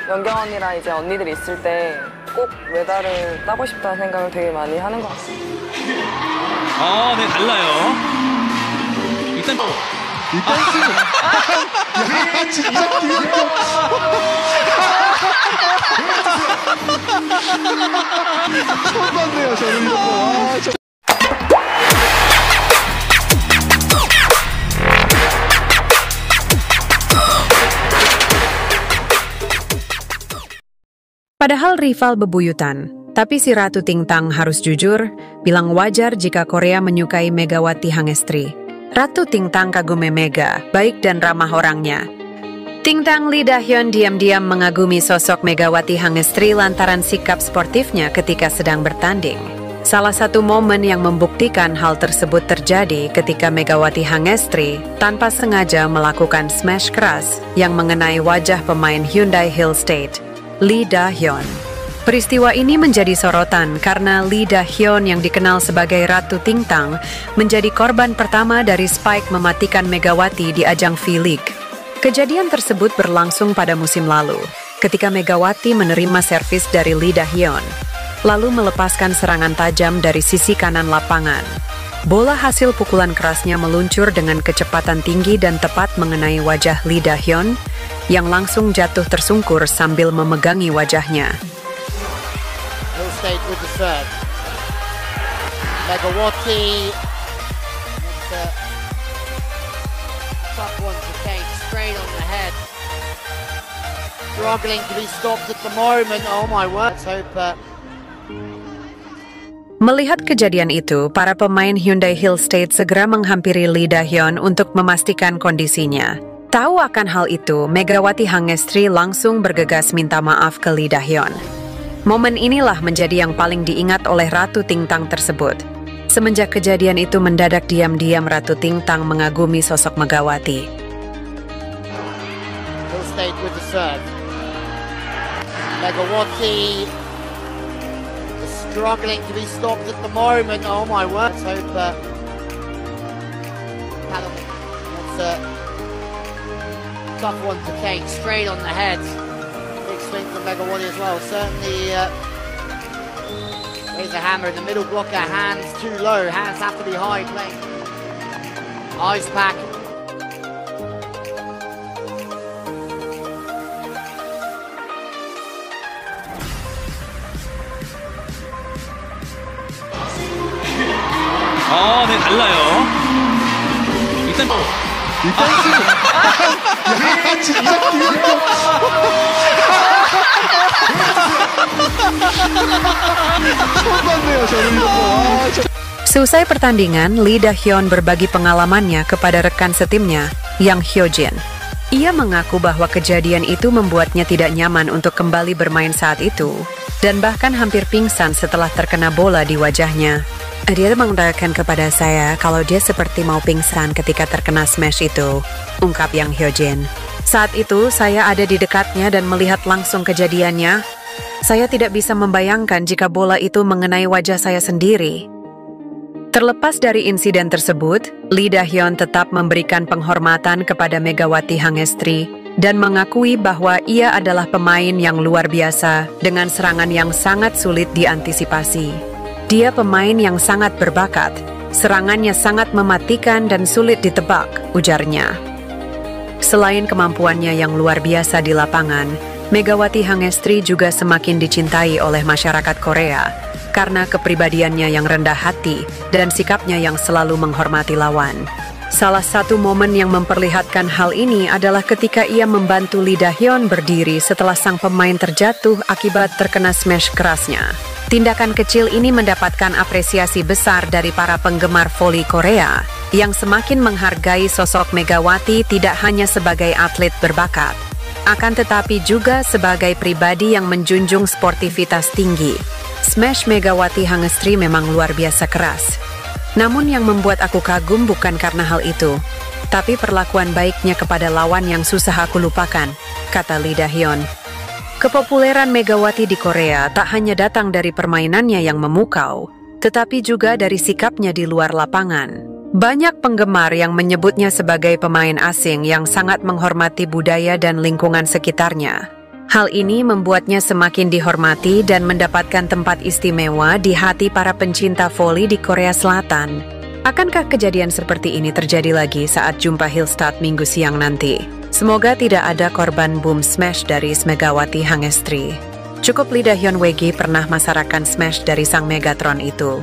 연경 언니랑 이제 언니들이 있을 때 꼭 메달을 따고 싶다는 생각을 되게 많이 하는 것 같아요. 네, 달라요. 일단 처음 봤네요, 저는 이런 거. Padahal rival bebuyutan, tapi si Ratu Tingtang harus jujur, bilang wajar jika Korea menyukai Megawati Hangestri. Ratu Tingtang kagumi Mega, baik dan ramah orangnya. Tingtang Lee Da-hyun diam-diam mengagumi sosok Megawati Hangestri lantaran sikap sportifnya ketika sedang bertanding. Salah satu momen yang membuktikan hal tersebut terjadi ketika Megawati Hangestri tanpa sengaja melakukan smash keras yang mengenai wajah pemain Hyundai Hill State, Lee Da-hyun. Peristiwa ini menjadi sorotan karena Lee Da-hyun yang dikenal sebagai Ratu Tingtang menjadi korban pertama dari Spike mematikan Megawati di ajang V-League. Kejadian tersebut berlangsung pada musim lalu, ketika Megawati menerima servis dari Lee Da-hyun, lalu melepaskan serangan tajam dari sisi kanan lapangan. Bola hasil pukulan kerasnya meluncur dengan kecepatan tinggi dan tepat mengenai wajah Lee Da-hyun, yang langsung jatuh tersungkur sambil memegangi wajahnya. Hill State with the serve. Megawati. Tough one to take straight on the head. Struggling to be stopped at the moment. Oh my word. Let's hope. Melihat kejadian itu, para pemain Hyundai Hill State segera menghampiri Lee Da-hyun untuk memastikan kondisinya. Tahu akan hal itu, Megawati Hangestri langsung bergegas minta maaf ke Lee Da-hyun. Momen inilah menjadi yang paling diingat oleh Ratu Tingtang tersebut. Semenjak kejadian itu mendadak diam-diam Ratu Tingtang mengagumi sosok Megawati. Hill State with the serve. Megawati struggling to be stopped at the moment. Oh my word. Let's hope tough one to take straight on the head. Big swing from Megawati as well. Certainly there's a hammer in the middle blocker. Hands too low. Hands have to be high. Playing ice pack. 네, 달라요. 일단 처음 봤네요, 저는 이런 거. Seusai pertandingan, Lee Da-hyun berbagi pengalamannya kepada rekan setimnya, Yang Hyo-jin. Ia mengaku bahwa kejadian itu membuatnya tidak nyaman untuk kembali bermain saat itu, dan bahkan hampir pingsan setelah terkena bola di wajahnya. Dia mengatakan kepada saya kalau dia seperti mau pingsan ketika terkena smash itu, ungkap Yang Hyo-jin. Saat itu, saya ada di dekatnya dan melihat langsung kejadiannya. Saya tidak bisa membayangkan jika bola itu mengenai wajah saya sendiri. Terlepas dari insiden tersebut, Lee Da-hyun tetap memberikan penghormatan kepada Megawati Hangestri dan mengakui bahwa ia adalah pemain yang luar biasa dengan serangan yang sangat sulit diantisipasi. Dia pemain yang sangat berbakat, serangannya sangat mematikan dan sulit ditebak, ujarnya. Selain kemampuannya yang luar biasa di lapangan, Megawati Hangestri juga semakin dicintai oleh masyarakat Korea karena kepribadiannya yang rendah hati dan sikapnya yang selalu menghormati lawan. Salah satu momen yang memperlihatkan hal ini adalah ketika ia membantu Lee Da-hyun berdiri setelah sang pemain terjatuh akibat terkena smash kerasnya. Tindakan kecil ini mendapatkan apresiasi besar dari para penggemar voli Korea yang semakin menghargai sosok Megawati tidak hanya sebagai atlet berbakat, akan tetapi juga sebagai pribadi yang menjunjung sportivitas tinggi. Smash Megawati Hangestri memang luar biasa keras. Namun yang membuat aku kagum bukan karena hal itu, tapi perlakuan baiknya kepada lawan yang susah aku lupakan, kata Lee Da-hyun. Kepopuleran Megawati di Korea tak hanya datang dari permainannya yang memukau, tetapi juga dari sikapnya di luar lapangan. Banyak penggemar yang menyebutnya sebagai pemain asing yang sangat menghormati budaya dan lingkungan sekitarnya. Hal ini membuatnya semakin dihormati dan mendapatkan tempat istimewa di hati para pencinta voli di Korea Selatan. Akankah kejadian seperti ini terjadi lagi saat jumpa Hillstad minggu siang nanti? Semoga tidak ada korban boom smash dari Megawati Hangestri. Cukup Lee Da-hyun Wegi pernah masarakan smash dari sang Megatron itu.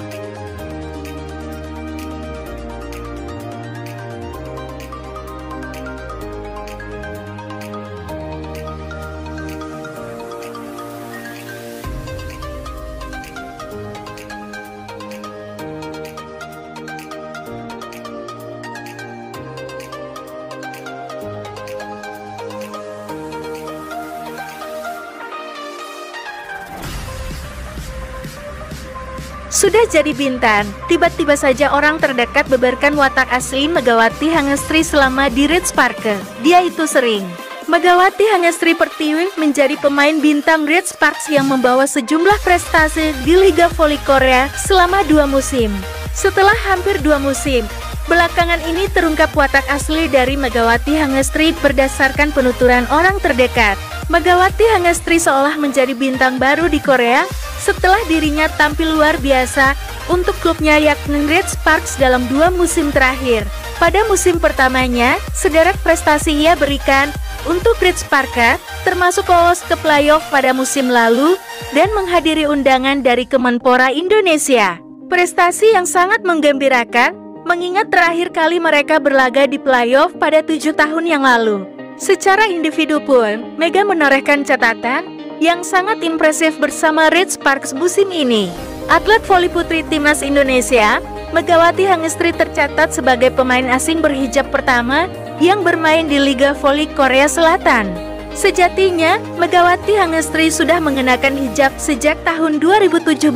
Sudah jadi bintang, tiba-tiba saja orang terdekat beberkan watak asli Megawati Hangestri selama di Ritz Park. Dia itu sering. Megawati Hangestri Pertiwi menjadi pemain bintang Ritz Park yang membawa sejumlah prestasi di Liga Voli Korea selama 2 musim. Setelah hampir 2 musim, belakangan ini terungkap watak asli dari Megawati Hangestri berdasarkan penuturan orang terdekat. Megawati Hangestri seolah menjadi bintang baru di Korea setelah dirinya tampil luar biasa untuk klubnya yakni Ritz Park dalam 2 musim terakhir. Pada musim pertamanya, sederet prestasi ia berikan untuk Ritz Park, termasuk lolos ke playoff pada musim lalu dan menghadiri undangan dari Kemenpora Indonesia. Prestasi yang sangat menggembirakan, mengingat terakhir kali mereka berlaga di playoff pada 7 tahun yang lalu. Secara individu pun, Mega menorehkan catatan yang sangat impresif bersama Ritz Park musim ini. Atlet voli putri timnas Indonesia, Megawati Hangestri tercatat sebagai pemain asing berhijab pertama yang bermain di Liga Voli Korea Selatan. Sejatinya, Megawati Hangestri sudah mengenakan hijab sejak tahun 2017.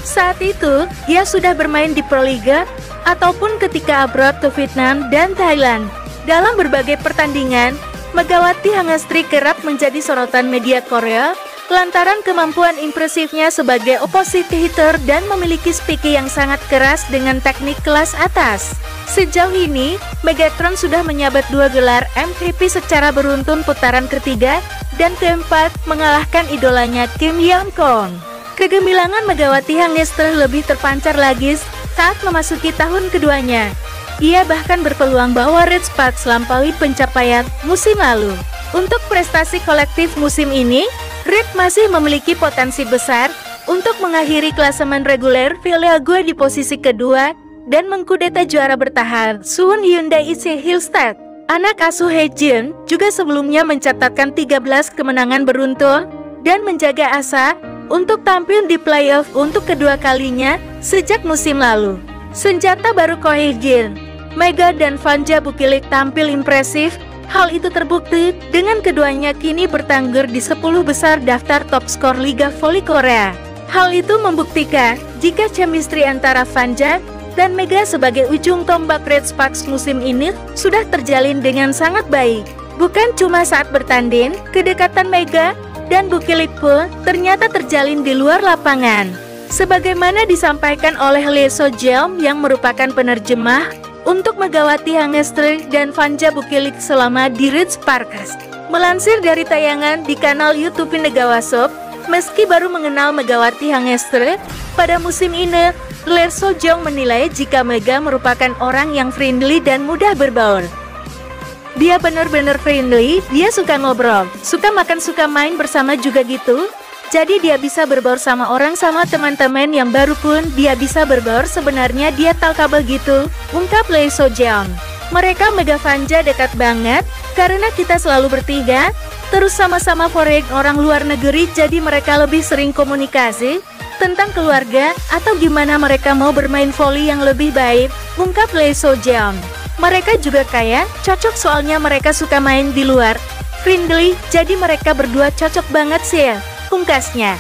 Saat itu, ia sudah bermain di Proliga ataupun ketika abroad ke Vietnam dan Thailand. Dalam berbagai pertandingan, Megawati Hangestri kerap menjadi sorotan media Korea lantaran kemampuan impresifnya sebagai opposite hitter dan memiliki speaking yang sangat keras dengan teknik kelas atas. Sejauh ini, Megatron sudah menyabat 2 gelar MVP secara beruntun putaran ketiga dan keempat mengalahkan idolanya Kim Yeon-kong. Kegemilangan Megawati Hangestri lebih terpancar lagi saat memasuki tahun keduanya. Ia bahkan berpeluang bahwa Ritz Park melampaui pencapaian musim lalu. Untuk prestasi kolektif musim ini, Ritz masih memiliki potensi besar untuk mengakhiri klasemen reguler Viliague di posisi kedua dan mengkudeta juara bertahan Suwon Hyundai IC Hillstad. Anak asuh Haejin juga sebelumnya mencatatkan 13 kemenangan beruntun dan menjaga asa untuk tampil di playoff untuk kedua kalinya sejak musim lalu. Senjata baru Ko Haejin, Mega dan Vanja Bukilik tampil impresif. Hal itu terbukti dengan keduanya kini bertengger di 10 besar daftar top skor Liga Voli Korea. Hal itu membuktikan jika chemistry antara Vanja dan Mega sebagai ujung tombak Ritz Park musim ini sudah terjalin dengan sangat baik. Bukan cuma saat bertanding, kedekatan Mega dan Bukilik pun ternyata terjalin di luar lapangan. Sebagaimana disampaikan oleh Lee So-jeom yang merupakan penerjemah untuk Megawati Hangestri dan Vanja Bukilik selama di Ritz Park. Melansir dari tayangan di kanal YouTube Negawasop, meski baru mengenal Megawati Hangestri, pada musim ini, Lee So-jeom menilai jika Mega merupakan orang yang friendly dan mudah berbaur. Dia benar-benar friendly, dia suka ngobrol, suka makan, suka main bersama juga gitu. Jadi dia bisa berbaur sama orang, sama teman-teman yang baru pun dia bisa berbaur. Sebenarnya dia talkable gitu, ungkap Lee So-jeom. Mereka Mega Vanja dekat banget, karena kita selalu bertiga, terus sama-sama foreign orang luar negeri, jadi mereka lebih sering komunikasi tentang keluarga atau gimana mereka mau bermain voli yang lebih baik, ungkap Lee So-jeom. Mereka juga kayak cocok soalnya mereka suka main di luar, friendly, jadi mereka berdua cocok banget sih, pungkasnya.